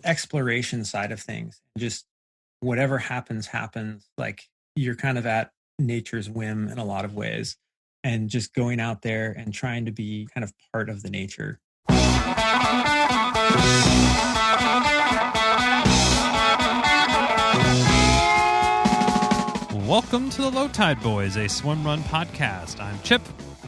exploration side of things. Just whatever happens. Like you're kind of at nature's whim in a lot of ways, and just going out there and trying to be kind of part of the nature. Welcome to the Low Tide Boyz, a Swimrun Podcast. I'm Chip.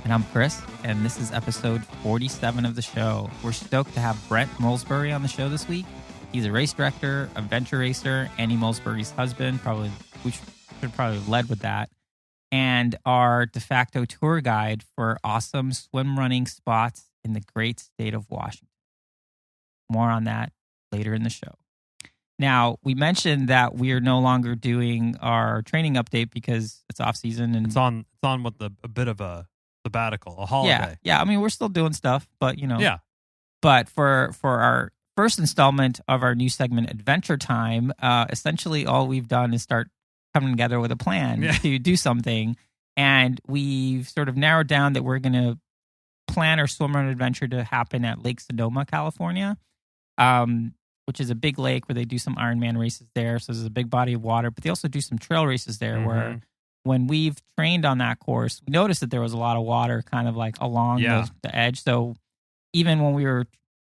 And I'm Chris, and this is episode 47 of the show. We're stoked to have Brent Molsberry on the show this week. He's a race director, adventure racer, Annie Molsberry's husband. We should probably have led with that. And our de facto tour guide for awesome swim running spots in the great state of Washington. More on that later in the show. Now, we mentioned that we are no longer doing our training update because it's off season and it's on with a bit of a sabbatical, a holiday. Yeah. I mean, we're still doing stuff, but Yeah. But for our first installment of our new segment, Adventure Time, essentially all we've done is start coming together with a plan to do something, and we've sort of narrowed down that we're going to plan our swimrun adventure to happen at Lake Sonoma, California, which is a big lake where they do some Ironman races there. So there's a big body of water, but they also do some trail races there where when we've trained on that course, we noticed that there was a lot of water kind of like along the edge. So even when we were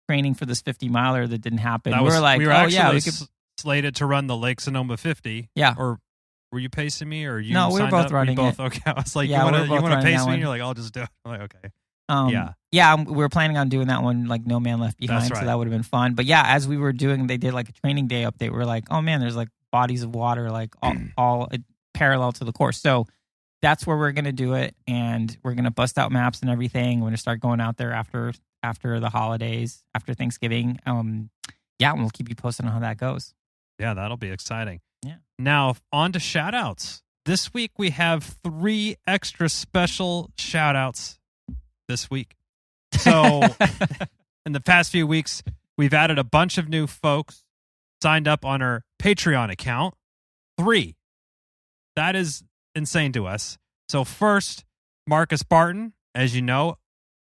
training for this 50-miler that didn't happen, we were like, we were slated to run the Lake Sonoma 50. Yeah. Or were you pacing me or you? No, we were both up? running it. Okay. I was like, yeah, you want to pace me? And you're like, I'll just do it. I'm like, okay. We were planning on doing that one, like No Man Left Behind, That's right. So that would have been fun. But yeah, as we were doing, they did like a training day update. We were like, oh man, there's like bodies of water, like all parallel to the course. So that's where we're going to do it. And we're going to bust out maps and everything. We're going to start going out there after the holidays, after Thanksgiving. And we'll keep you posted on how that goes. Yeah, that'll be exciting. Yeah. Now, on to shoutouts. This week, we have 3 extra special shoutouts this week. So, in the past few weeks, we've added a bunch of new folks signed up on our Patreon account. 3. That is insane to us. So, first, Marcus Barton, as you know,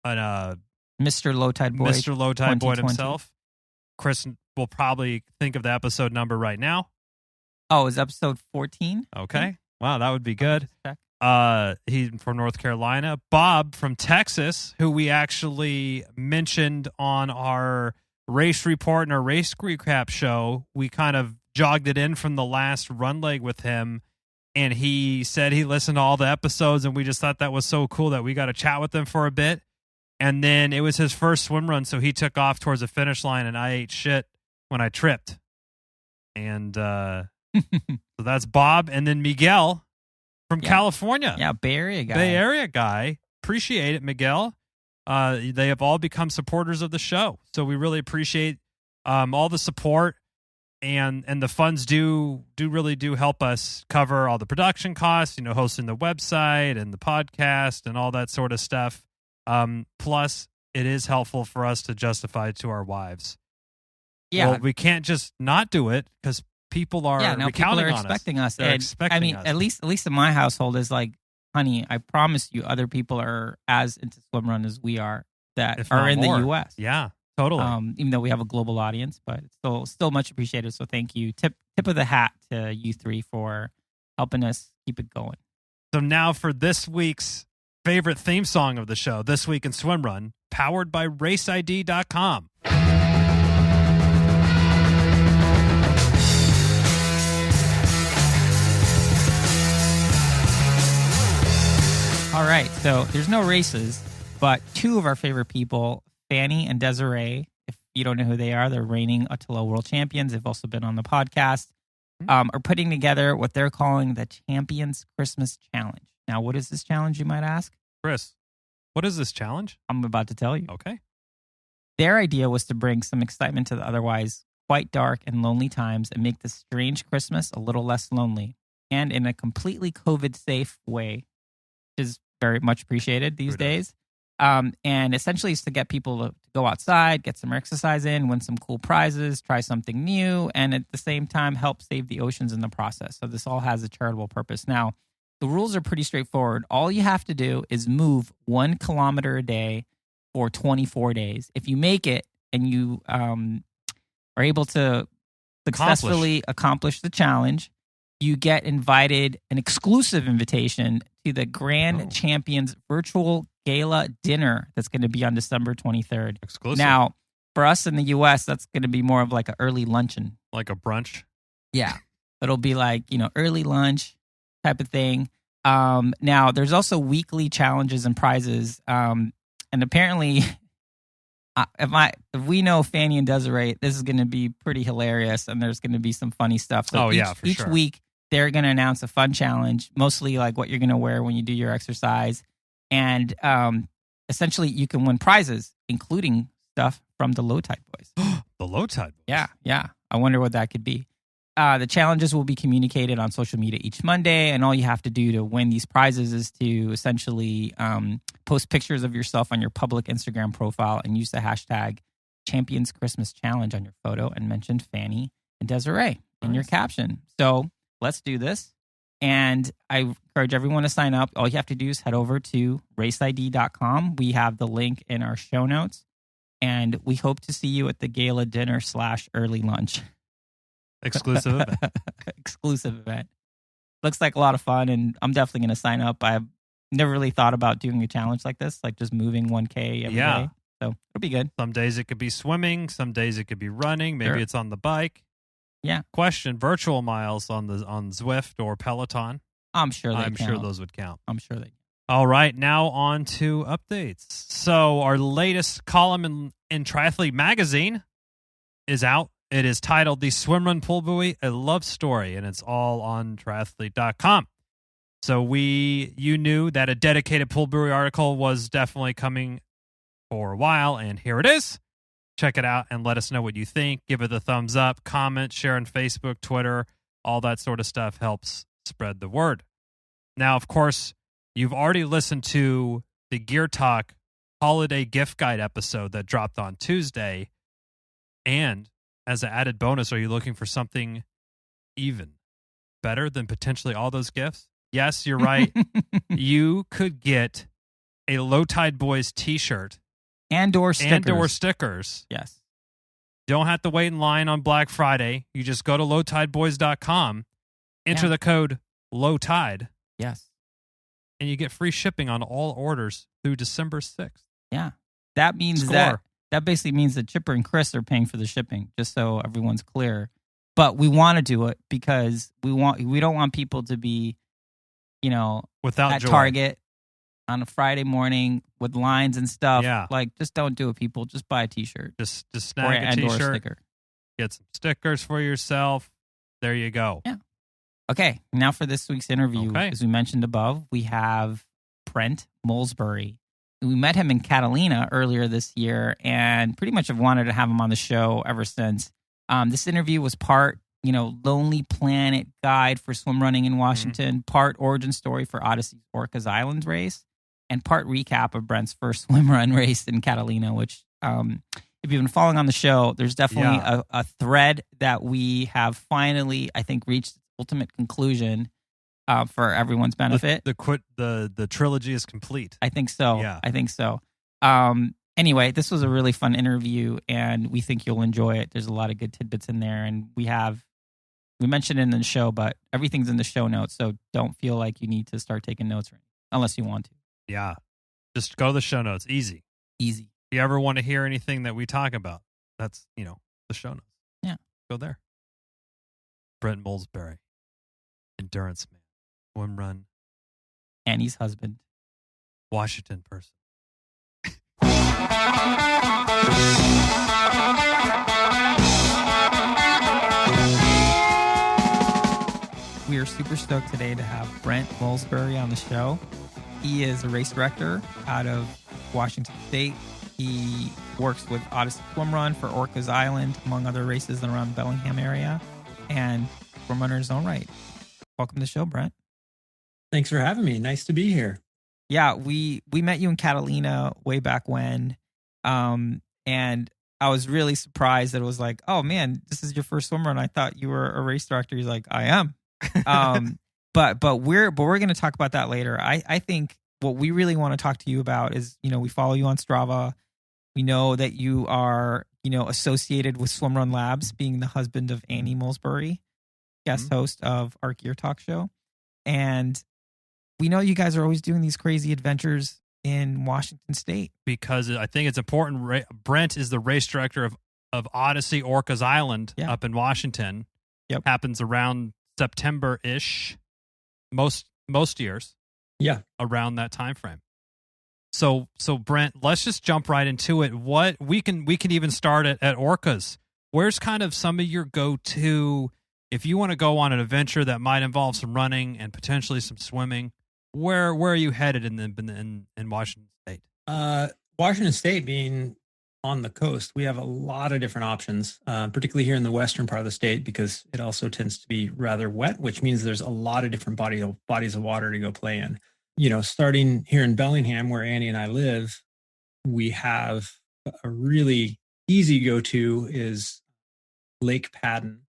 Mr. Low Tide Boy. Mr. Low Tide Boy himself. Chris will probably think of the episode number right now. Oh, it's episode 14? Okay. Wow, that would be good. Check. He's from North Carolina. Bob from Texas, who we actually mentioned on our race report and our race recap show. We kind of jogged it in from the last run leg with him, and he said he listened to all the episodes, and we just thought that was so cool that we got to chat with him for a bit. And then it was his first swim run, so he took off towards the finish line, and I ate shit when I tripped. And so that's Bob. And then Miguel from California. Yeah, Bay Area guy. Appreciate it, Miguel. They have all become supporters of the show. So we really appreciate all the support. And the funds do really help us cover all the production costs, hosting the website and the podcast and all that sort of stuff. Plus, it is helpful for us to justify it to our wives. Yeah. Well, we can't just not do it because people are expecting us. They're expecting us. At least in my household is like, honey, I promise you other people are as into swimrun as we are that are in the US. Yeah, totally. Even though we have a global audience, but it's still much appreciated. So thank you. Tip of the hat to you 3 for helping us keep it going. So now for this week's favorite theme song of the show, This Week in Swimrun, powered by RaceID.com. All right, so there's no races, but 2 of our favorite people, Fanny and Desirée, if you don't know who they are, they're reigning ÖTILLÖ World Champions. They've also been on the podcast, are putting together what they're calling the Champions Christmas Challenge. Now, what is this challenge, you might ask? Chris, what is this challenge? I'm about to tell you. Okay. Their idea was to bring some excitement to the otherwise quite dark and lonely times and make this strange Christmas a little less lonely, and in a completely COVID-safe way, which is very much appreciated these days. And essentially it's to get people to go outside, get some exercise in, win some cool prizes, try something new, and at the same time help save the oceans in the process. So this all has a charitable purpose. Now, the rules are pretty straightforward. All you have to do is move 1 kilometer a day for 24 days. If you make it and you are able to successfully accomplish the challenge, you get invited, an exclusive invitation to the Grand Champions virtual gala dinner that's going to be on December 23rd. Exclusive. Now, for us in the U.S., that's going to be more of like an early luncheon. Like a brunch? Yeah. It'll be like, early lunch type of thing. Now, there's also weekly challenges and prizes. And apparently, if we know Fanny and Desirée, this is going to be pretty hilarious, and there's going to be some funny stuff. So each week, they're going to announce a fun challenge, mostly like what you're going to wear when you do your exercise. And essentially, you can win prizes, including stuff from the Low Tide Boyz. The Low Tide Boyz? Yeah. I wonder what that could be. The challenges will be communicated on social media each Monday, and all you have to do to win these prizes is to essentially post pictures of yourself on your public Instagram profile and use the hashtag Champions Christmas Challenge on your photo and mention Fanny and Desirée in your caption. So let's do this. And I encourage everyone to sign up. All you have to do is head over to raceid.com. We have the link in our show notes, and we hope to see you at the gala dinner / early lunch. Exclusive event. Exclusive event. Looks like a lot of fun, and I'm definitely going to sign up. I've never really thought about doing a challenge like this, like just moving 1K every day. So it'll be good. Some days it could be swimming. Some days it could be running. Maybe it's on the bike. Yeah. Question: virtual miles on Zwift or Peloton? I'm sure they I'm sure those would count. I'm sure they. All right, now on to updates. So our latest column in Triathlete Magazine is out. It is titled "The Swimrun Pool Buoy: A Love Story," and it's all on triathlete.com. So you knew that a dedicated pool buoy article was definitely coming for a while, and here it is. Check it out and let us know what you think. Give it a thumbs up, comment, share on Facebook, Twitter, all that sort of stuff helps spread the word. Now, of course, you've already listened to the Gear Talk holiday gift guide episode that dropped on Tuesday. And as an added bonus, are you looking for something even better than potentially all those gifts? Yes, you're right. You could get a Low Tide Boyz t-shirt and/or stickers. Yes. Don't have to wait in line on Black Friday. You just go to lowtideboys.com, enter the code LOWTIDE. Yes. And you get free shipping on all orders through December 6th. Yeah. That means that basically means that Chipper and Chris are paying for the shipping, just so everyone's clear. But we want to do it because we don't want people to be, without at joy. Target on a Friday morning with lines and stuff. Yeah. Like, just don't do it, people. Just buy a t-shirt. Just snag a t-shirt. Or a sticker. Get some stickers for yourself. There you go. Yeah. Okay. Now for this week's interview, as we mentioned above, we have Brent Molsberry. We met him in Catalina earlier this year and pretty much have wanted to have him on the show ever since. This interview was part, Lonely Planet guide for swim running in Washington, part origin story for Odyssey's Orcas Island race, and part recap of Brent's first swim run race in Catalina, which if you've been following on the show, there's definitely a thread that we have finally, I think, reached its ultimate conclusion for everyone's benefit. The trilogy is complete. I think so. Yeah. I think so. Anyway, this was a really fun interview, and we think you'll enjoy it. There's a lot of good tidbits in there, and we mentioned it in the show, but everything's in the show notes, so don't feel like you need to start taking notes unless you want to. Yeah. Just go to the show notes. Easy. If you ever want to hear anything that we talk about, that's, the show notes. Yeah. Go there. Brent Molsberry. Endurance man. Swim run. Annie's husband. Washington person. We are super stoked today to have Brent Molsberry on the show. He is a race director out of Washington State. He works with Odyssey Swimrun for Orcas Island, among other races around the Bellingham area, and swim runner in his own right. Welcome to the show, Brent. Thanks for having me. Nice to be here. Yeah, we met you in Catalina way back when, and I was really surprised that it was like, oh man, this is your first swim run. I thought you were a race director. He's like, I am. But we're going to talk about that later. I think what we really want to talk to you about is, we follow you on Strava. We know that you are, associated with Swimrun Labs, being the husband of Annie Molsberry, guest host of our Gear Talk show. And we know you guys are always doing these crazy adventures in Washington State. Because I think it's important. Brent is the race director of Odyssey Orcas Island up in Washington. Yep. Happens around September-ish, most years. Yeah. Around that time frame. So Brent, let's just jump right into it. What we can even start at Orcas. Where's kind of some of your go-to, if you want to go on an adventure that might involve some running and potentially some swimming? Where are you headed in Washington State? Washington State being on the coast, we have a lot of different options, particularly here in the western part of the state, because it also tends to be rather wet, which means there's a lot of different bodies of water to go play in. Starting here in Bellingham, where Annie and I live, we have a really easy go-to is Lake Padden,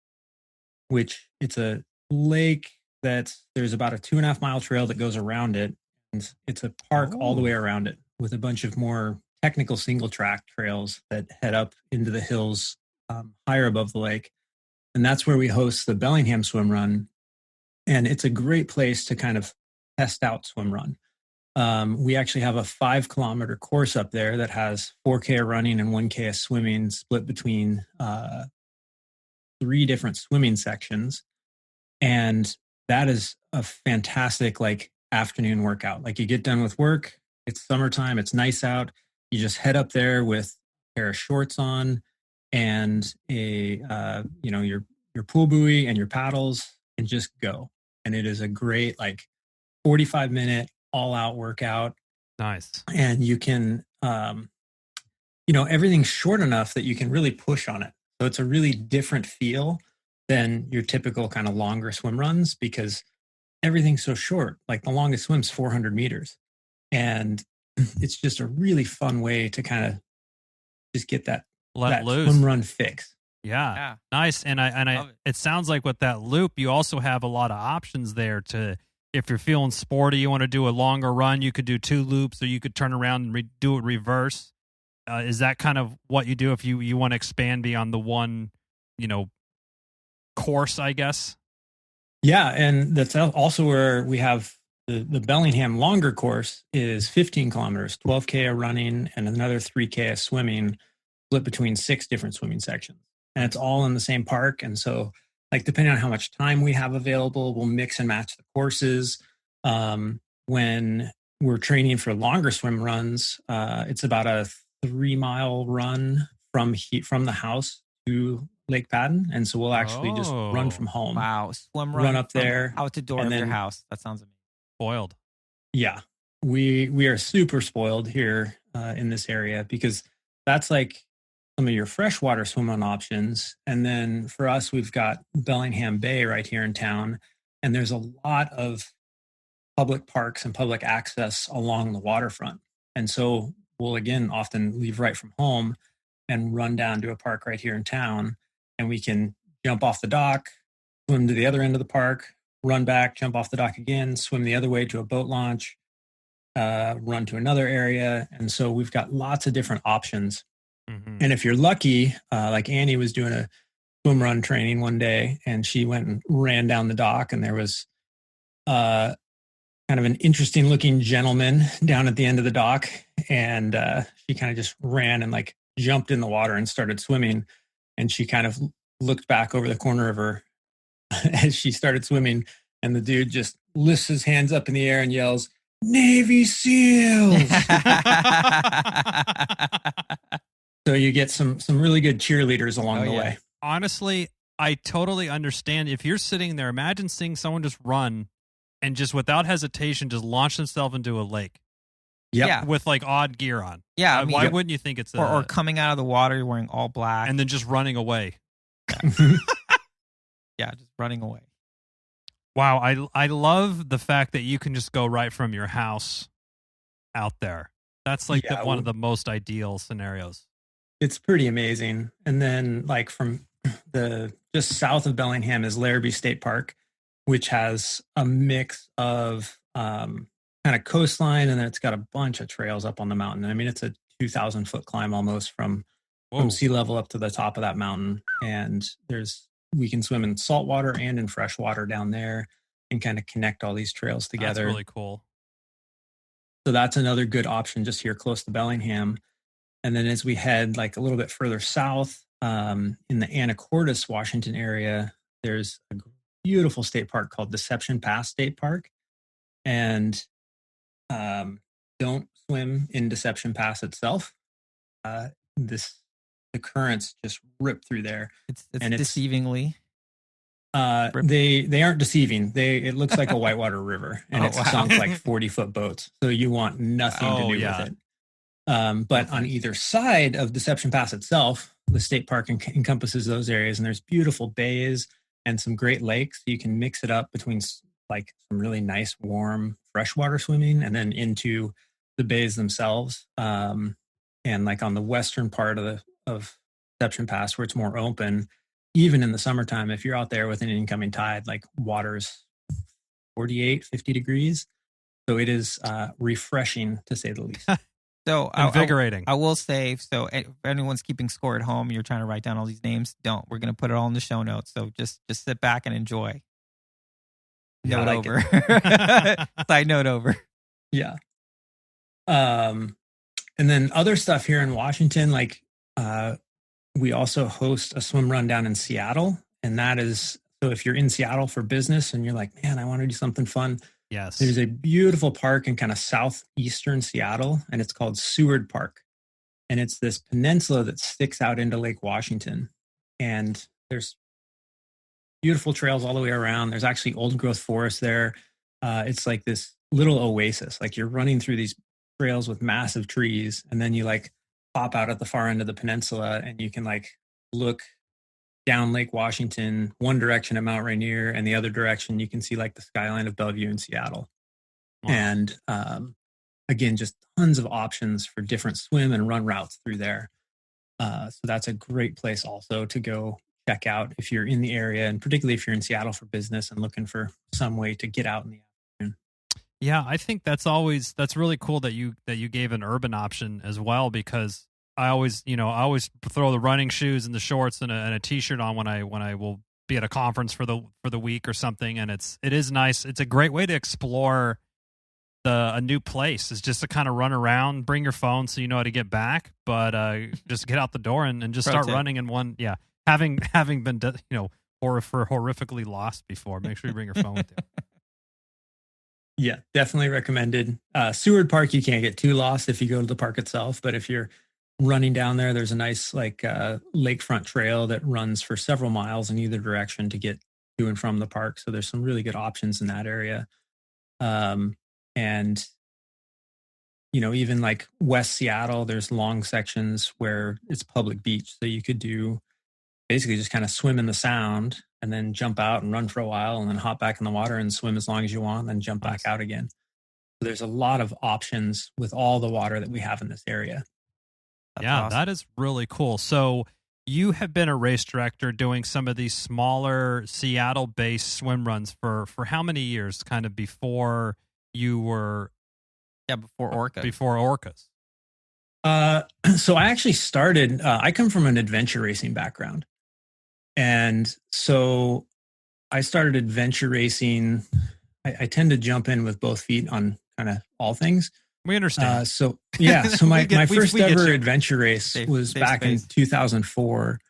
which it's a lake there's about a 2.5 mile trail that goes around it. And it's a park all the way around it with a bunch of more technical single track trails that head up into the hills higher above the lake. And that's where we host the Bellingham Swim Run. And it's a great place to kind of test out swim run. We actually have a 5-kilometer course up there that has 4K of running and 1K of swimming split between 3 different swimming sections. And that is a fantastic afternoon workout. You get done with work, it's summertime, it's nice out. You just head up there with a pair of shorts on and your pool buoy and your paddles and just go. And it is a great 45-minute all-out workout. Nice. And you can, everything's short enough that you can really push on it. So it's a really different feel than your typical kind of longer swim runs because everything's so short. The longest swim's 400 meters. And it's just a really fun way to kind of just get that loose swim run fix. Yeah. Nice. And it sounds like with that loop, you also have a lot of options there to, if you're feeling sporty, you want to do a longer run, you could do 2 loops, or you could turn around and do it reverse. Is that kind of what you do if you want to expand beyond the one, course, I guess? Yeah. And that's also where we have the Bellingham longer course is 15 kilometers, 12K of running and another 3K of swimming split between 6 different swimming sections. And it's all in the same park. And so depending on how much time we have available, we'll mix and match the courses. When we're training for longer swim runs, it's about a 3-mile run from the house to Lake Padden. And so we'll actually just run from home. Wow. Swim run up there. Out the door of your house. That sounds amazing. Spoiled. Yeah. We are super spoiled here in this area because that's some of your freshwater swim run options. And then for us, we've got Bellingham Bay right here in town. And there's a lot of public parks and public access along the waterfront. And so we'll, again, often leave right from home and run down to a park right here in town. And we can jump off the dock, swim to the other end of the park, run back, jump off the dock again, swim the other way to a boat launch, run to another area. And so we've got lots of different options. Mm-hmm. And if you're lucky, Annie was doing a swim run training one day and she went and ran down the dock and there was kind of an interesting looking gentleman down at the end of the dock. And she kind of just ran and jumped in the water and started swimming. And she kind of looked back over the corner of her as she started swimming. And the dude just lifts his hands up in the air and yells, "Navy SEALs!" So you get some really good cheerleaders along the way. Honestly, I totally understand. If you're sitting there, imagine seeing someone just run and just without hesitation just launch themselves into a lake. Yep. Yeah. With odd gear on. Yeah. I mean, why wouldn't you think it's or coming out of the water, you're wearing all black. And then just running away. Yeah, just running away. Wow. I love the fact that you can just go right from your house out there. That's one of the most ideal scenarios. It's pretty amazing. And then from just south of Bellingham is Larrabee State Park, which has a mix of kind of coastline, and then it's got a bunch of trails up on the mountain. I mean, it's a 2,000 foot climb almost from Whoa. sea level up to the top of that mountain. And we can swim in saltwater and in freshwater down there and kind of connect all these trails together. That's really cool. So that's another good option just here close to Bellingham. And then as we head like a little bit further south, in the Anacortes, Washington area, there's a beautiful state park called Deception Pass State Park. And don't swim in Deception Pass itself. The currents just rip through there. It's deceivingly. They aren't deceiving. It looks like a whitewater river, and it's sunk like 40-foot boats. So you want nothing to do with it. But on either side of Deception Pass itself, the state park encompasses those areas, and there's beautiful bays and some great lakes. You can mix it up between like some really nice, warm freshwater swimming, and then into the bays themselves. And like on the western part of Deception Pass, where it's more open, even in the summertime, if you're out there with an incoming tide, like water's 48, 50 degrees. So it is refreshing, to say the least. So invigorating. I will say, so if anyone's keeping score at home, you're trying to write down all these names, don't. We're going to put it all in the show notes. So just sit back and enjoy. Yeah, note over. Side note over. Yeah. And then other stuff here in Washington, like we also host a swim run down in Seattle. And that is, so if you're in Seattle for business and you're like, man, I want to do something fun. Yes. There's a beautiful park in kind of southeastern Seattle, and it's called Seward Park. And it's this peninsula that sticks out into Lake Washington. And there's beautiful trails all the way around. There's actually old growth forest there. It's like this little oasis. Like you're running through these trails with massive trees, and then you like pop out at the far end of the peninsula, and you can like look down Lake Washington, one direction at Mount Rainier, and the other direction you can see like the skyline of Bellevue in Seattle. Wow. And again, just tons of options for different swim and run routes through there. So that's a great place also to go check out if you're in the area, and particularly if you're in Seattle for business and looking for some way to get out in the afternoon. Yeah, I think that's really cool that you gave an urban option as well, because I always throw the running shoes and the shorts and a t-shirt on when I will be at a conference for the week or something, and it is nice. It's a great way to explore a new place. Is just to kind of run around, bring your phone so you know how to get back, but just get out the door and just start running in one. Yeah, having been horrifically lost before, make sure you bring your phone with you. Yeah, definitely recommended. Seward Park, you can't get too lost if you go to the park itself, but if you're running down there, there's a nice like lakefront trail that runs for several miles in either direction to get to and from the park. So there's some really good options in that area. And even like West Seattle, there's long sections where it's public beach. So you could do basically just kind of swim in the sound and then jump out and run for a while and then hop back in the water and swim as long as you want and then jump back out again. So there's a lot of options with all the water that we have in this area. That's awesome. That is really cool. So you have been a race director doing some of these smaller Seattle-based swim runs for how many years, kind of before you were... Yeah, before Orca. Before Orcas. So I actually started... I come from an adventure racing background. And so I started adventure racing. I tend to jump in with both feet on kind of all things. We understand. So my first ever adventure race was back in 2004,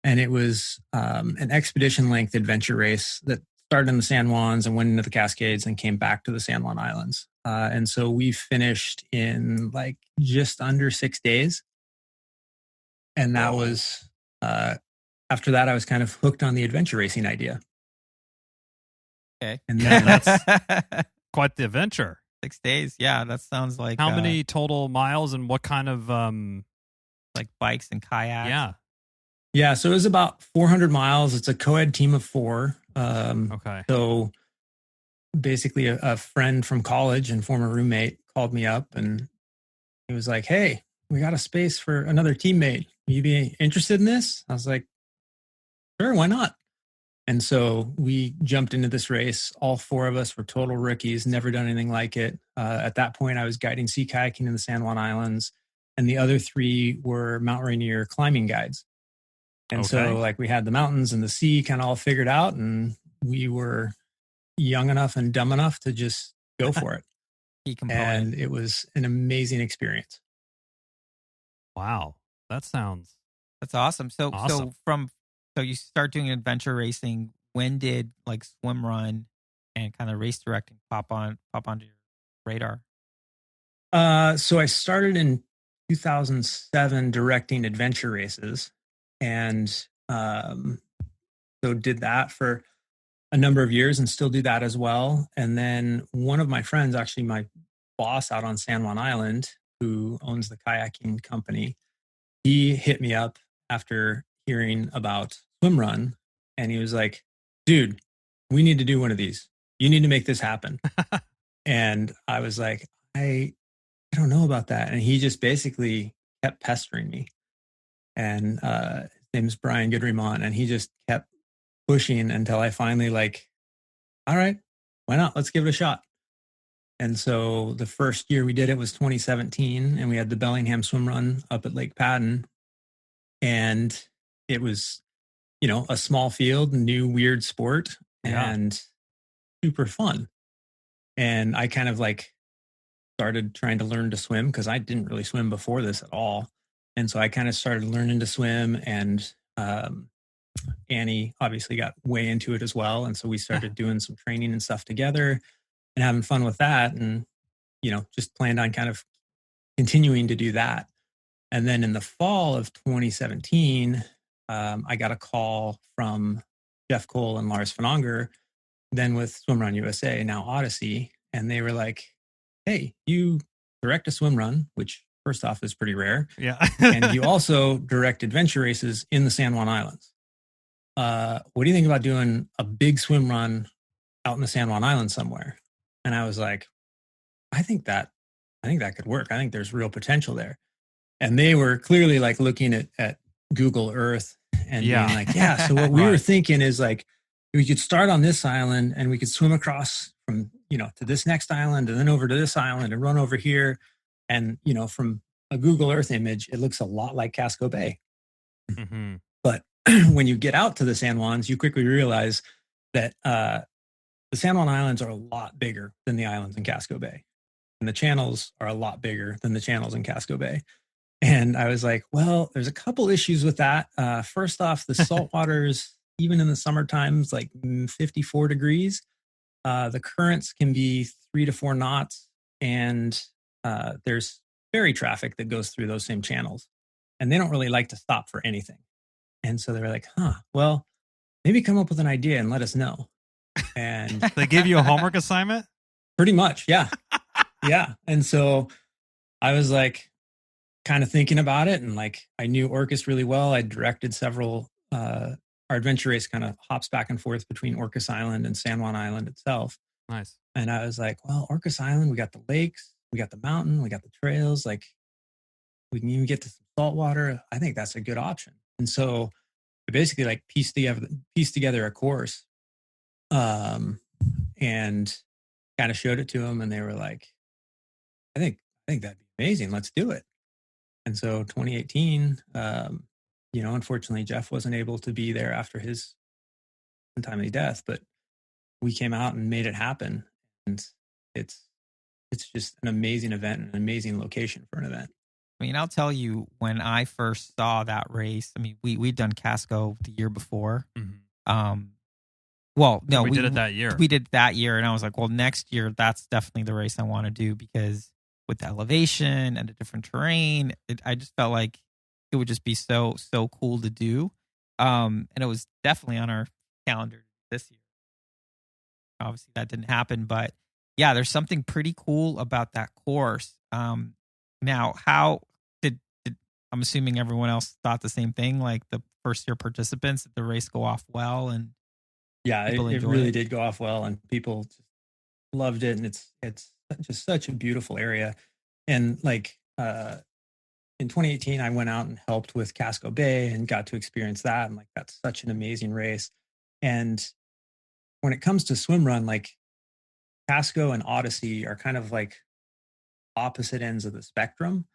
and it was an expedition length adventure race that started in the San Juans and went into the Cascades and came back to the San Juan Islands. And so we finished in like just under 6 days. And that was, after that, I was kind of hooked on the adventure racing idea. Okay. And then that's quite the adventure. 6 days. Yeah, that sounds like... How many total miles and what kind of... like bikes and kayaks? Yeah. Yeah, so it was about 400 miles. It's a co-ed team of 4. Okay. So basically a friend from college and former roommate called me up and he was like, hey, we got a space for another teammate. Will you be interested in this? I was like, sure, why not? And so we jumped into this race. All 4 of us were total rookies, never done anything like it. At that point, I was guiding sea kayaking in the San Juan Islands. and the other 3 were Mount Rainier climbing guides. And so like we had the mountains and the sea kind of all figured out, and we were young enough and dumb enough to just go for it. Key component. And it was an amazing experience. Wow. That's awesome. So awesome. So you start doing adventure racing. When did like Swimrun and kind of race directing pop onto your radar? So I started in 2007 directing adventure races, and so did that for a number of years and still do that as well. And then one of my friends, actually my boss out on San Juan Island, who owns the kayaking company, he hit me up after hearing about Swimrun, and he was like, dude, we need to do one of these. You need to make this happen. And I was like, I don't know about that. And he just basically kept pestering me. And his name's Brian Goodremont, and he just kept pushing until I finally like, all right, why not? Let's give it a shot. And so the first year we did it was 2017, and we had the Bellingham Swim Run up at Lake Patton. And it was, a small field, new weird sport, and super fun. And I kind of like started trying to learn to swim because I didn't really swim before this at all. And so I kind of started learning to swim, and Annie obviously got way into it as well. And so we started doing some training and stuff together and having fun with that. And, just planned on kind of continuing to do that. And then in the fall of 2017, I got a call from Jeff Cole and Lars Fananger, then with Swimrun USA, now Odyssey. And they were like, hey, you direct a swim run, which first off is pretty rare. Yeah. And you also direct adventure races in the San Juan Islands. What do you think about doing a big swim run out in the San Juan Islands somewhere? And I was like, I think that could work. I think there's real potential there. And they were clearly like looking at Google Earth and being like, so what we were thinking is like, we could start on this island and we could swim across from, to this next island and then over to this island and run over here. And, from a Google Earth image, it looks a lot like Casco Bay. Mm-hmm. But when you get out to the San Juans, you quickly realize that the San Juan Islands are a lot bigger than the islands in Casco Bay. And the channels are a lot bigger than the channels in Casco Bay. And I was like, well, there's a couple issues with that. First off, the salt waters, even in the summertime, is like 54 degrees. The currents can be 3 to 4 knots. And there's ferry traffic that goes through those same channels. And they don't really like to stop for anything. And so they were like, well, maybe come up with an idea and let us know. And they give you a homework assignment? Pretty much, yeah. Yeah. And so I was like kind of thinking about it, and like I knew Orcas really well. I directed several, our adventure race kind of hops back and forth between Orcas Island and San Juan Island itself. Nice. And I was like, well, Orcas Island, we got the lakes, we got the mountain, we got the trails, like we can even get to some salt water. I think that's a good option. And so I basically like pieced together a course, and kind of showed it to them, and they were like, I think that'd be amazing. Let's do it. And so 2018, unfortunately Jeff wasn't able to be there after his untimely death, but we came out and made it happen. And it's just an amazing event and an amazing location for an event. I mean, I'll tell you, when I first saw that race, I mean, we'd done Casco the year before. Mm-hmm. Well, no, we did it that year. We did that year, and I was like, well, next year, that's definitely the race I want to do, because with the elevation and the different terrain, I just felt like it would just be so cool to do. And it was definitely on our calendar this year. Obviously, that didn't happen, but yeah, there's something pretty cool about that course. Now, how did I'm assuming everyone else thought the same thing? Like the first year participants, did the race go off well? And yeah, it really did go off well, and people just loved it. And it's just such a beautiful area. And like in 2018, I went out and helped with Casco Bay and got to experience that. And like, that's such an amazing race. And when it comes to swim run, like Casco and Odyssey are kind of like opposite ends of the spectrum.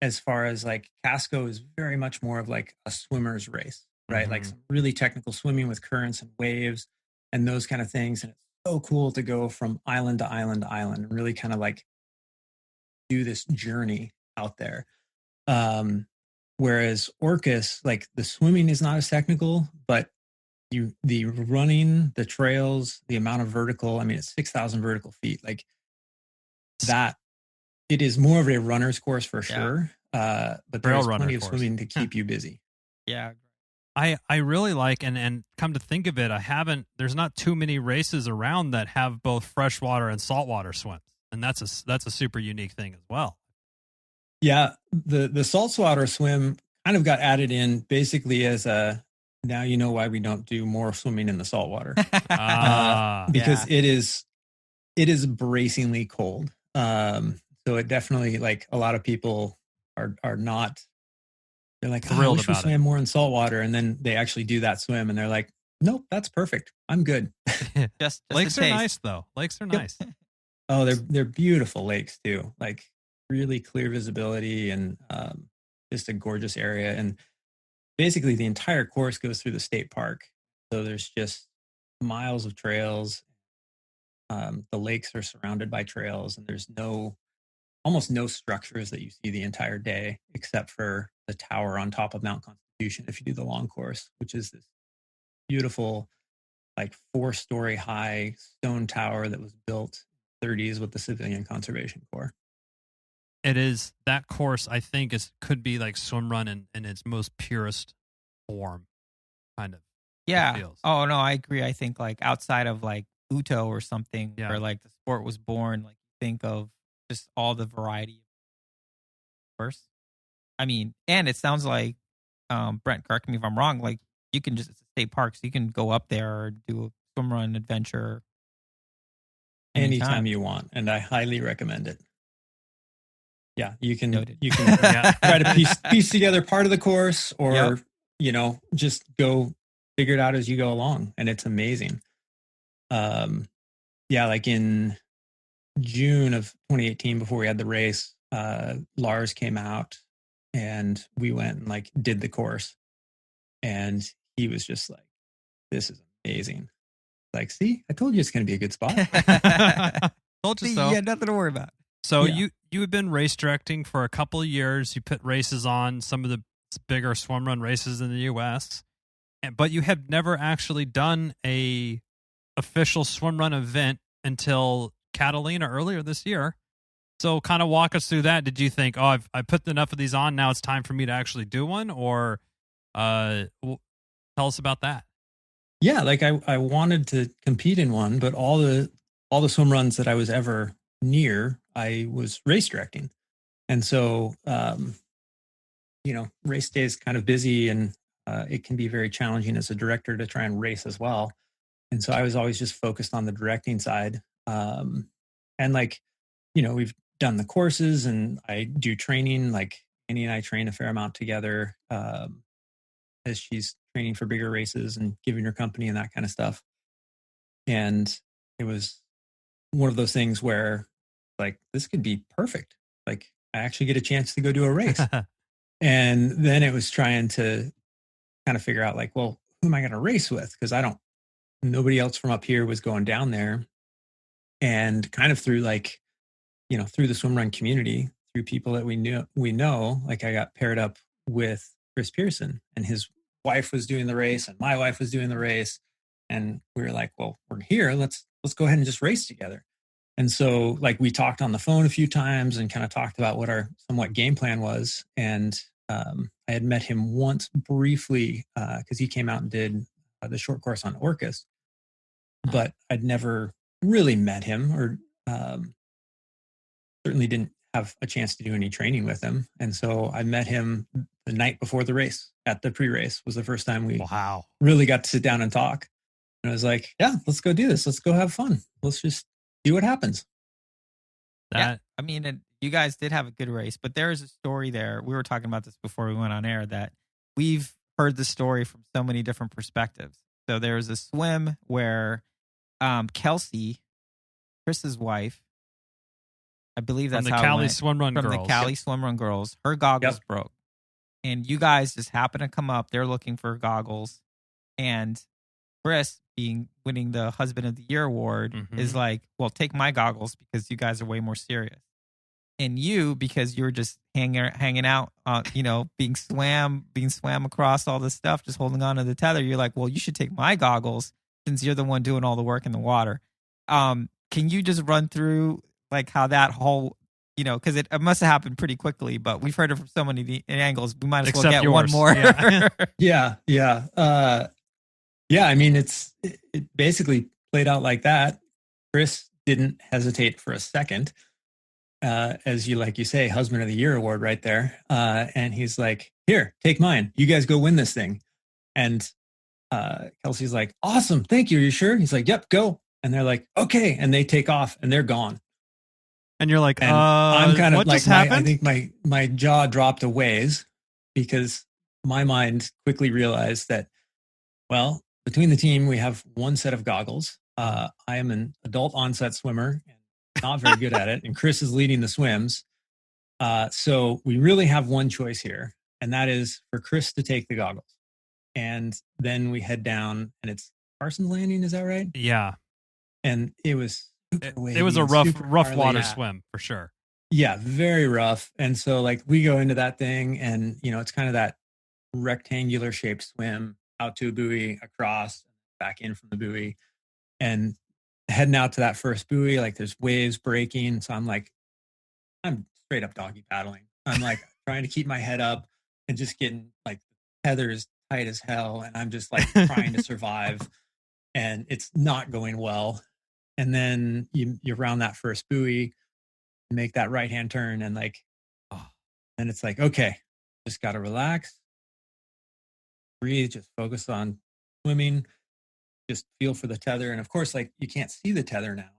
as far as like Casco is very much more of like a swimmer's race, right? Like some really technical swimming with currents and waves and those kind of things. And it's so cool to go from island to island to island and really kind of like do this journey out there. Whereas Orcas, like the swimming is not as technical, but the running, the trails, the amount of vertical, I mean, it's 6,000 vertical feet. Like that, it is more of a runner's course for sure. But there's plenty of swimming to keep you busy. Yeah. I really like, and come to think of it, there's not too many races around that have both freshwater and saltwater swims. And that's a super unique thing as well. Yeah. The saltwater swim kind of got added in basically as now you know why we don't do more swimming in the saltwater. Because it is bracingly cold. So it definitely, like, a lot of people are not, they're like, I wish we swam more in saltwater. And then they actually do that swim and they're like, nope, that's perfect. I'm good. just Lakes are nice though. Lakes are nice. Oh, they're beautiful lakes too. Like really clear visibility and just a gorgeous area. And basically the entire course goes through the state park. So there's just miles of trails. The lakes are surrounded by trails and there's almost no structures that you see the entire day, except for the tower on top of Mount Constitution if you do the long course, which is this beautiful, like 4-story high stone tower that was built in the 30s with the Civilian Conservation Corps. It is, that course, I think, could be like Swimrun in its most purest form, kind of. Yeah. Oh, no, I agree. I think like outside of like Uto or something where like the sport was born, like think of just all the variety of course. I mean, and it sounds like, Brent, correct me if I'm wrong, like you can just, it's a state park, so you can go up there or do a swim run adventure anytime you want, and I highly recommend it. Yeah, you can try to piece together part of the course or, just go figure it out as you go along. And it's amazing. Like in June of 2018, before we had the race, Lars came out and we went and like did the course. And he was just like, this is amazing. Like, see, I told you it's going to be a good spot. Told you so. Yeah, nothing to worry about. So you had been race directing for a couple of years. You put races on some of the bigger swim run races in the U.S., but you have never actually done a official swim run event until Catalina earlier this year. So kind of walk us through that. Did you think, I put enough of these on, now it's time for me to actually do one? Or tell us about that. Yeah, like I wanted to compete in one, but all the swim runs that I was ever near, I was race directing. And so, race day is kind of busy and it can be very challenging as a director to try and race as well. And so I was always just focused on the directing side. And we've done the courses and I do training, like Annie and I train a fair amount together as she's training for bigger races and giving her company and that kind of stuff. And it was one of those things where like, this could be perfect. Like I actually get a chance to go do a race. And then it was trying to kind of figure out like, well, who am I going to race with? Because nobody else from up here was going down there. And kind of through like, through the swim run community, through people that we know, like I got paired up with Chris Pearson and his wife was doing the race and my wife was doing the race. And we were like, well, we're here. Let's go ahead and just race together. And so like we talked on the phone a few times and kind of talked about what our somewhat game plan was. And I had met him once briefly because he came out and did the short course on Orcas, but I'd never really met him or certainly didn't have a chance to do any training with him. And so I met him the night before the race at the pre-race was the first time we really got to sit down and talk. And I was like, yeah, let's go do this. Let's go have fun. Let's just see what happens. Yeah, I mean, you guys did have a good race, but there is a story there. We were talking about this before we went on air that we've heard the story from so many different perspectives. So there was a swim where Kelsey, Chris's wife, I believe From that's the how Cali it went. Swimrun From girls. the Cali Swimrun girls. Her goggles broke. And you guys just happen to come up. They're looking for goggles. And Chris, winning the Husband of the Year award, is like, well, take my goggles because you guys are way more serious. And you, because you were just hanging out, being swam across all this stuff, just holding on to the tether. You're like, well, you should take my goggles since you're the one doing all the work in the water. Can you just run through like how that whole, because it must have happened pretty quickly, but we've heard it from so many angles. We might as well get one more. Yeah. I mean, it basically played out like that. Chris didn't hesitate for a second. As you say, Husband of the Year award right there. And he's like, here, take mine. You guys go win this thing. And Kelsey's like, awesome. Thank you. Are you sure? He's like, yep, go. And they're like, okay. And they take off and they're gone. And you're like, and I'm kind of what like, just happened? I think my jaw dropped a ways because my mind quickly realized that, well, between the team, we have one set of goggles. I am an adult onset swimmer, not very good at it. And Chris is leading the swims. So we really have one choice here. And that is for Chris to take the goggles. And then we head down and it's Carson's Landing. Is that right? Yeah. And it was a rough water swim for sure. Yeah, very rough. And so like we go into that thing and, it's kind of that rectangular shaped swim out to a buoy, across, back in from the buoy. And heading out to that first buoy, like there's waves breaking. So I'm straight up doggy paddling. I'm like trying to keep my head up and just getting like tethers tight as hell. And I'm just like trying to survive and it's not going well. And then you're around that first buoy, make that right-hand turn and and it's like, okay, just got to relax, breathe, just focus on swimming, just feel for the tether. And of course, like you can't see the tether now.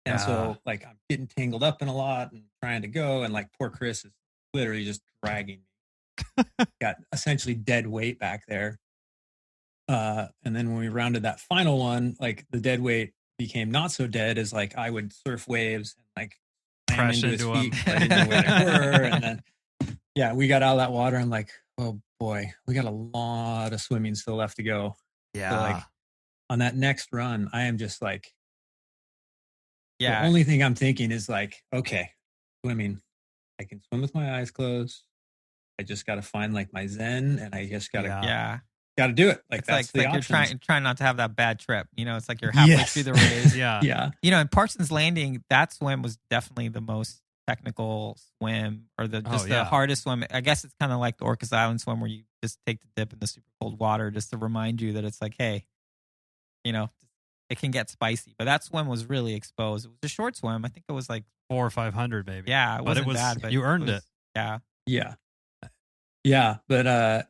And so like I'm getting tangled up in a lot and trying to go. And like poor Chris is literally just dragging me. Got essentially dead weight back there. And then when we rounded that final one, like the dead weight became not so dead as like I would surf waves and like crash into him. I didn't know where they were. And then, we got out of that water. I'm like, oh boy, we got a lot of swimming still left to go. Yeah. So like on that next run, I am just like, the only thing I'm thinking is like, okay, swimming, I can swim with my eyes closed. I just got to find like my zen and I just got to, got to do it. Like it's that's like the you're trying not to have that bad trip. It's like you're halfway through the race. Yeah. In Parsons Landing, that swim was definitely the most technical swim or the hardest swim. I guess it's kind of like the Orcas Island swim where you just take the dip in the super cold water just to remind you that it's like, hey, it can get spicy. But that swim was really exposed. It was a short swim. I think it was like 400 or 500 maybe. Yeah, it wasn't bad. But you earned it. Yeah. Yeah. But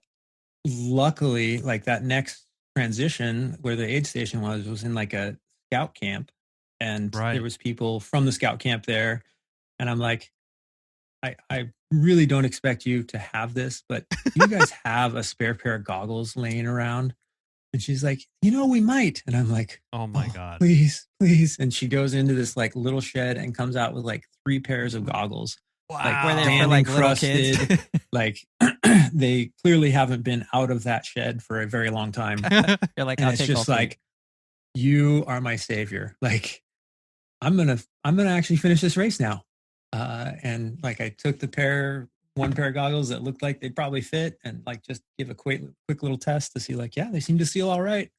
luckily, like that next transition where the aid station was in like a scout camp. And there was people from the scout camp there. And I'm like, I really don't expect you to have this, but you guys have a spare pair of goggles laying around. And she's like, we might. And I'm like, oh my God, please. And she goes into this like little shed and comes out with like 3 pairs of goggles. Wow. Like where they were like little kids. Like they clearly haven't been out of that shed for a very long time. You're like, and it's just like, you are my savior. Like I'm gonna actually finish this race now. And like I took one pair of goggles that looked like they'd probably fit and like just give a quick little test to see like, they seem to seal all right.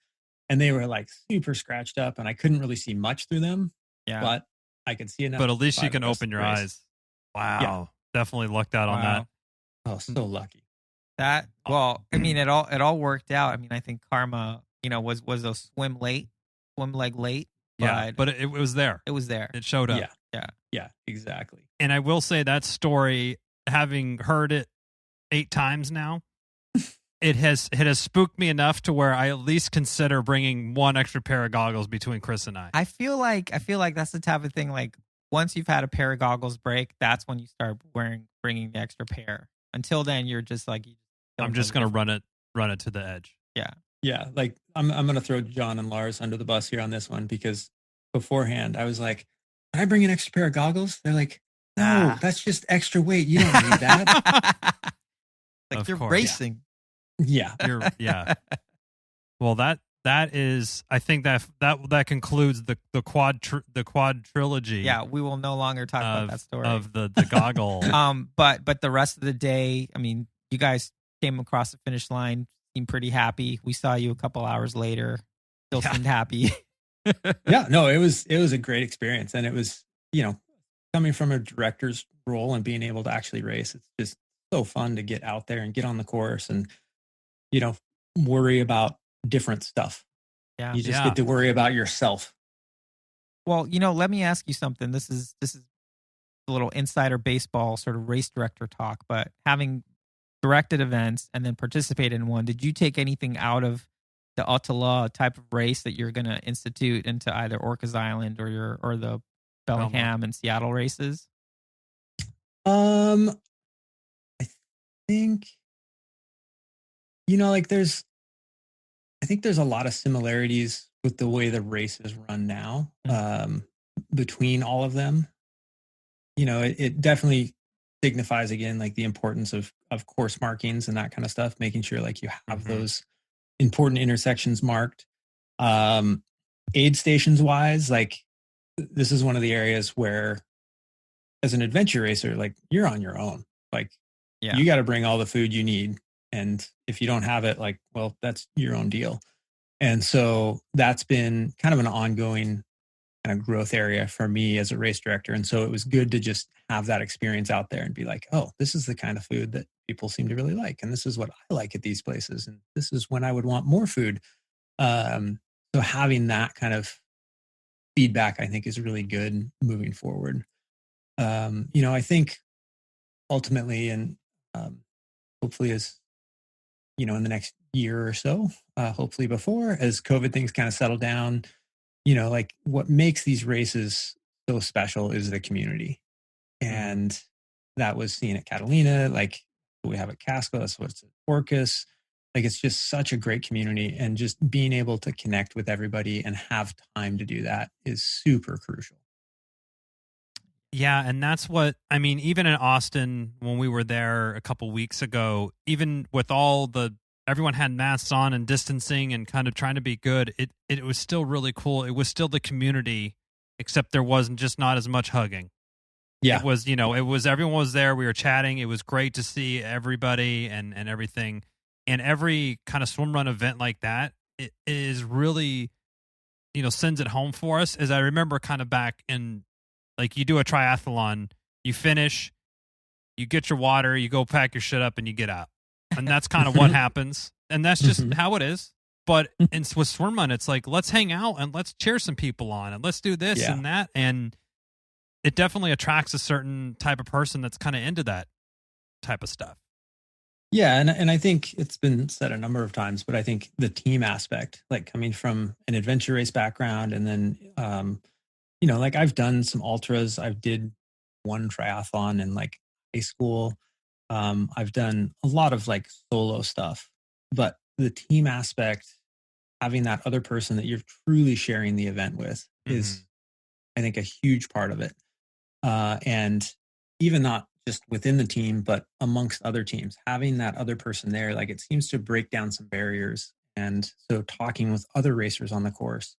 And they were like super scratched up and I couldn't really see much through them. Yeah. But I could see enough. But at least you can open your eyes. Wow. Yeah. Definitely lucked out on that. Oh, so lucky. That, well, I mean, it all worked out. I mean, I think karma, was a swim leg late. But it was there. It was there. It showed up. Yeah, exactly. And I will say that story, having heard it 8 times now, it has spooked me enough to where I at least consider bringing one extra pair of goggles between Chris and I. I feel like that's the type of thing. Like once you've had a pair of goggles break, that's when you start bringing the extra pair. Until then, you're just like, I'm just gonna run it to the edge. Yeah. Like I'm gonna throw John and Lars under the bus here on this one because beforehand I was like, can I bring an extra pair of goggles? They're like, No, that's just extra weight. You don't need that. Like you're course. racing. Yeah. Yeah. Well, that is, I think that concludes the quad trilogy. Yeah, we will no longer talk about that story of the goggle. But the rest of the day, I mean, you guys came across the finish line, seemed pretty happy. We saw you a couple hours later, still seemed happy. Yeah, no, it was a great experience, and it was, coming from a director's role and being able to actually race, it's just so fun to get out there and get on the course and worry about different stuff. Yeah, you just get to worry about yourself. Well, let me ask you something. This is a little insider baseball sort of race director talk, but having directed events and then participated in one, did you take anything out of the ÖTILLÖ type of race that you're going to institute into either Orcas Island or the Bellingham and Seattle races? I think I think there's a lot of similarities with the way the races run now, between all of them. It definitely signifies, again, like the importance of course markings and that kind of stuff, making sure like you have those important intersections marked. Aid stations wise, like this is one of the areas where as an adventure racer, like you're on your own. Like you got to bring all the food you need. And if you don't have it, like, well, that's your own deal. And so that's been kind of an ongoing kind of growth area for me as a race director. And so it was good to just have that experience out there and be like, oh, this is the kind of food that people seem to really like. And this is what I like at these places. And this is when I would want more food. So having that kind of feedback, I think, is really good moving forward. I think ultimately, and hopefully in the next year or so, hopefully before, as COVID things kind of settle down, like what makes these races so special is the community. And that was seen at Catalina, like we have at Casco, that's what's at Orcas. Like it's just such a great community, and just being able to connect with everybody and have time to do that is super crucial. Yeah, and that's what, I mean, even in Austin, when we were there a couple weeks ago, even with everyone had masks on and distancing and kind of trying to be good, it was still really cool. It was still the community, except there wasn't just not as much hugging. Yeah. It was, everyone was there. We were chatting. It was great to see everybody and everything. And every kind of swim run event like that, it is really, sends it home for us. As I remember kind of back in, like, you do a triathlon, you finish, you get your water, you go pack your shit up, and you get out. And that's kind of what happens. And that's just how it is. But with Swimrun, it's like, let's hang out and let's cheer some people on and let's do this and that. And it definitely attracts a certain type of person that's kind of into that type of stuff. Yeah, and I think it's been said a number of times, but I think the team aspect, like coming from an adventure race background, and then, like I've done some ultras. I did one triathlon in like high school. I've done a lot of like solo stuff, but the team aspect, having that other person that you're truly sharing the event with is, I think, a huge part of it. And even not just within the team, but amongst other teams, having that other person there, like it seems to break down some barriers. And so talking with other racers on the course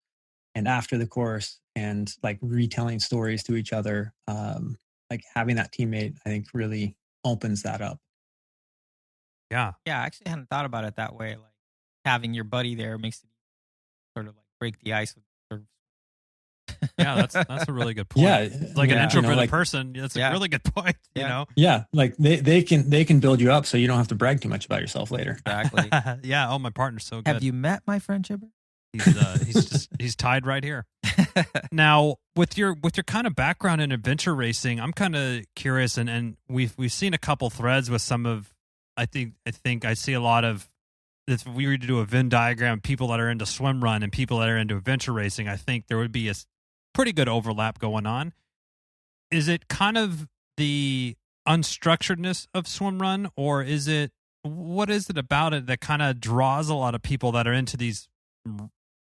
and after the course and like retelling stories to each other, like having that teammate, I think really opens that up. Yeah. Yeah, I actually hadn't thought about it that way. Like having your buddy there makes it sort of like break the ice with Yeah, that's a really good point. Yeah, like an introverted person, that's a really good point. Yeah, like they can build you up so you don't have to brag too much about yourself later. Exactly. Yeah. Oh, my partner's so good. Have you met my friend Chipper? He's tied right here. Now, with your kind of background in adventure racing, I'm kind of curious, and we've seen a couple threads with some of. I think I see a lot of. If we were to do a Venn diagram, people that are into swim run and people that are into adventure racing, I think there would be a pretty good overlap going on. Is it kind of the unstructuredness of swim run, or what is it about it that kind of draws a lot of people that are into these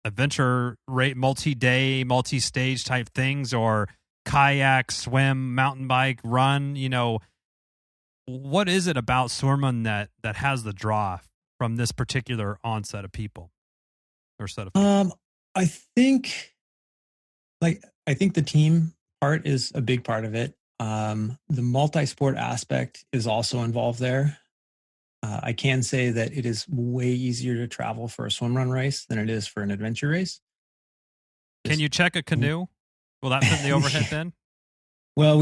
adventure rate multi-day, multi-stage type things? Or kayak, swim, mountain bike, run, what is it about Swimrun that has the draw from this particular onset of people or set of people? I think the team part is a big part of it. The multi-sport aspect is also involved there. I can say that it is way easier to travel for a swimrun race than it is for an adventure race. Can you check a canoe? Will that fit in the overhead bin? Well,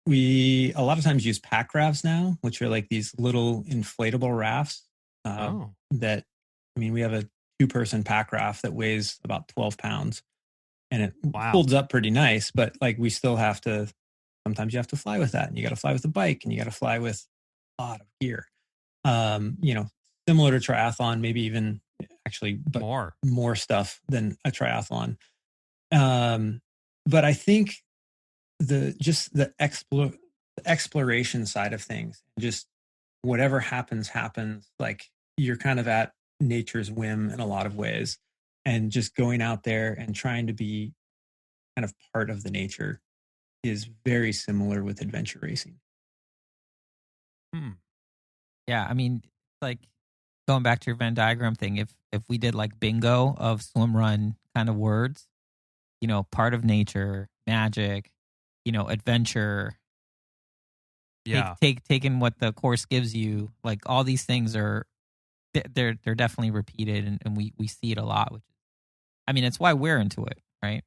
we a lot of times use pack rafts now, which are like these little inflatable rafts. We have a 2-person pack raft that weighs about 12 pounds and it holds up pretty nice, but like we still sometimes you have to fly with that, and you got to fly with a bike, and you got to fly with a lot of gear. Similar to triathlon, maybe even actually but more stuff than a triathlon. But I think the exploration side of things, just whatever happens, like you're kind of at nature's whim in a lot of ways, and just going out there and trying to be kind of part of the nature is very similar with adventure racing. Yeah, I mean, like going back to your Venn diagram thing, if we did like bingo of swimrun kind of words, part of nature, magic, adventure. Yeah. Taking what the course gives you, like all these things they're definitely repeated, and we see it a lot, which it's why we're into it, right?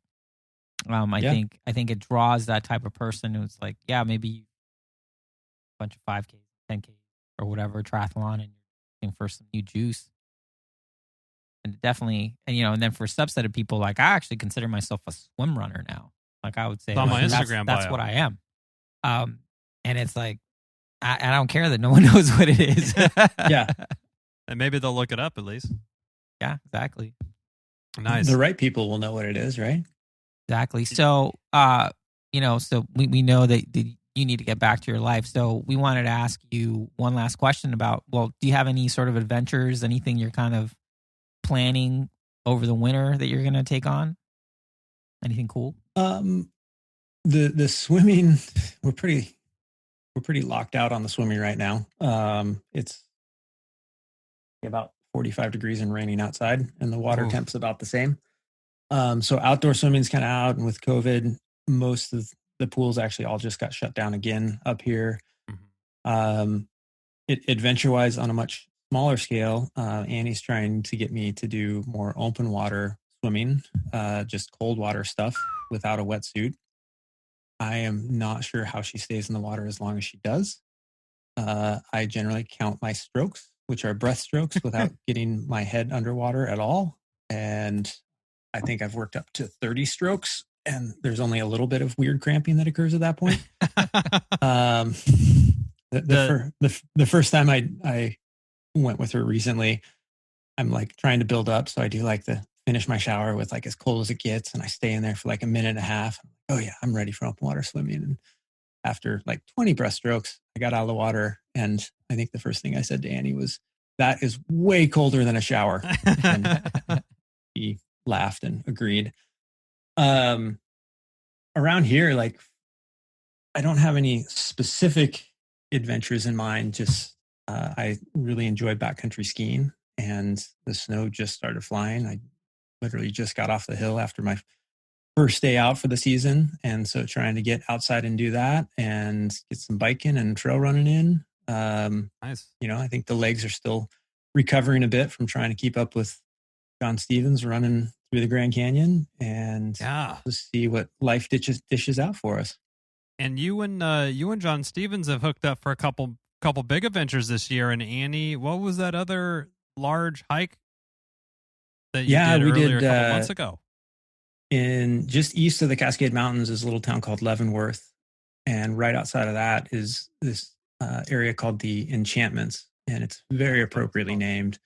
I think it draws that type of person who's like, yeah, maybe a bunch of 5K, 10K or whatever triathlon, and you're looking for some new juice. And definitely, and then for a subset of people, like I actually consider myself a swim runner now. Like I would say, on my Instagram that's bio. what I am. And it's like, I don't care that no one knows what it is. Yeah. And maybe they'll look it up at least. Yeah, exactly. Nice. The right people will know what it is, right? Exactly. So, so we know that you need to get back to your life. So we wanted to ask you one last question about, do you have any sort of adventures, anything you're kind of planning over the winter that you're going to take on? Anything cool? The swimming, we're pretty locked out on the swimming right now. It's about 45 degrees and raining outside, and the water temp's about the same. So outdoor swimming's kind of out, and with COVID, most of the pools actually all just got shut down again up here. Adventure-wise, on a much smaller scale, Annie's trying to get me to do more open water swimming, just cold water stuff without a wetsuit. I am not sure how she stays in the water as long as she does. I generally count my strokes, which are breath strokes, without getting my head underwater at all. And I think I've worked up to 30 strokes, and there's only a little bit of weird cramping that occurs at that point. The first time I went with her recently, I'm like trying to build up. So I do like to finish my shower with like as cold as it gets, and I stay in there for like a minute and a half. Oh yeah, I'm ready for open water swimming. And after like 20 breaststrokes, I got out of the water, and I think the first thing I said to Annie was, "That is way colder than a shower." And he laughed and agreed. Around here, like I don't have any specific adventures in mind. Just I really enjoy backcountry skiing, and the snow just started flying. I literally just got off the hill after my first day out for the season, and so trying to get outside and do that and get some biking and trail running in. Nice. I think the legs are still recovering a bit from trying to keep up with John Stevens running through the Grand Canyon, and to see what life dishes out for us. And you and John Stevens have hooked up for a couple big adventures this year. And Annie, what was that other large hike that you did earlier a couple months ago? In just east of the Cascade Mountains is a little town called Leavenworth, and right outside of that is this area called the Enchantments, and it's very appropriately named.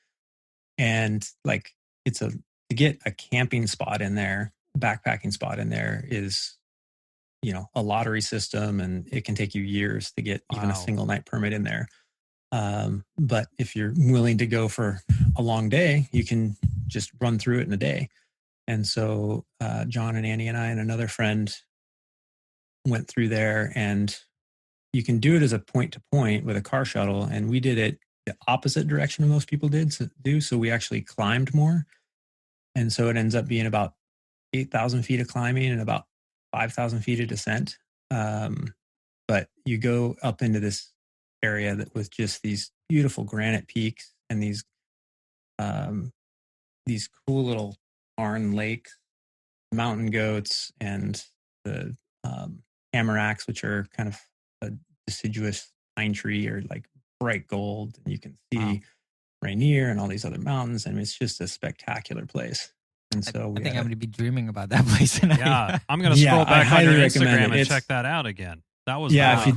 And like to get a camping spot in there, backpacking spot in there is, a lottery system, and it can take you years to get even a single night permit in there. But if you're willing to go for a long day, you can just run through it in a day. And so John and Annie and I and another friend went through there, and you can do it as a point to point with a car shuttle. And we did it the opposite direction of most people do. So we actually climbed more. And so it ends up being about 8,000 feet of climbing and about 5,000 feet of descent. But you go up into this area that with just these beautiful granite peaks and these cool little Arn lakes, mountain goats, and the tamaracks, which are kind of a deciduous pine tree, or like bright gold. And you can see Rainier and all these other mountains. I mean, it's just a spectacular place. And so I think I'm going to be dreaming about that place tonight. Yeah, I'm going to scroll back on your Instagram and check that out again. That was if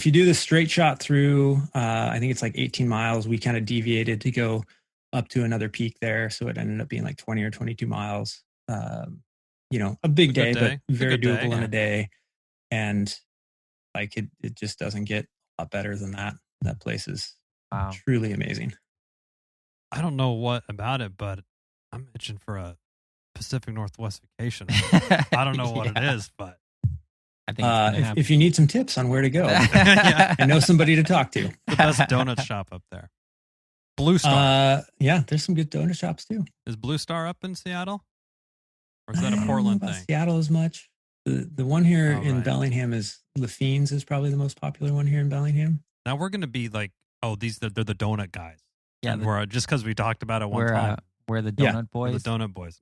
you do the straight shot through, I think it's like 18 miles. We kind of deviated to go up to another peak there, so it ended up being like 20 or 22 miles. A big day, but very doable in a day. And like it just doesn't get a lot better than that. That place is truly amazing. I don't know what about it, but I'm itching for a Pacific Northwest vacation. I don't know what it is, but I think if you need some tips on where to go, I know somebody to talk to. The best donut shop up there. Blue Star. There's some good donut shops too. Is Blue Star up in Seattle? Or is that a Portland thing? Seattle as much. The one here in Bellingham is Lafines is probably the most popular one here in Bellingham. Now we're going to be like, they're the donut guys. Yeah. We're just because we talked about it one time. We're the donut boys. We're the donut boys.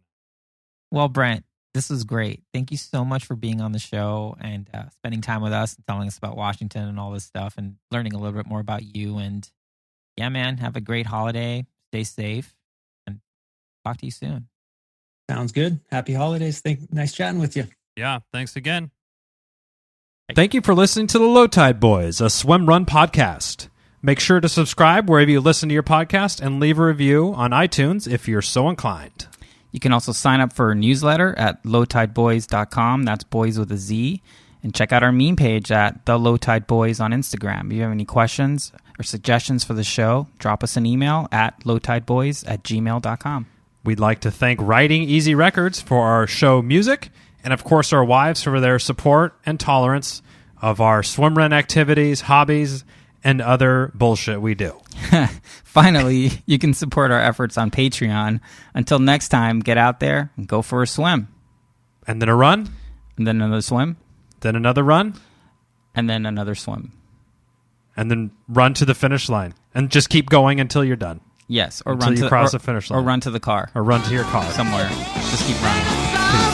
Well, Brent, this was great. Thank you so much for being on the show and spending time with us and telling us about Washington and all this stuff and learning a little bit more about you. And yeah, man, have a great holiday. Stay safe and talk to you soon. Sounds good. Happy holidays. Nice chatting with you. Yeah. Thanks again. Thank you for listening to the Low Tide Boyz, a Swimrun podcast. Make sure to subscribe wherever you listen to your podcast and leave a review on iTunes if you're so inclined. You can also sign up for our newsletter at lowtideboys.com. That's boys with a Z. And check out our meme page at The Low Tide Boyz on Instagram. If you have any questions or suggestions for the show, drop us an email at lowtideboys@gmail.com. We'd like to thank Writing Easy Records for our show music, and of course our wives for their support and tolerance of our swimrun activities, hobbies, and other bullshit we do. Finally, you can support our efforts on Patreon. Until next time, get out there and go for a swim. And then a run. And then another swim. Then another run. And then another swim. And then run to the finish line. And just keep going until you're done. Yes, or until run you to cross the finish line. Or run to the car. Or run to your car. Somewhere. Just keep running. Peace.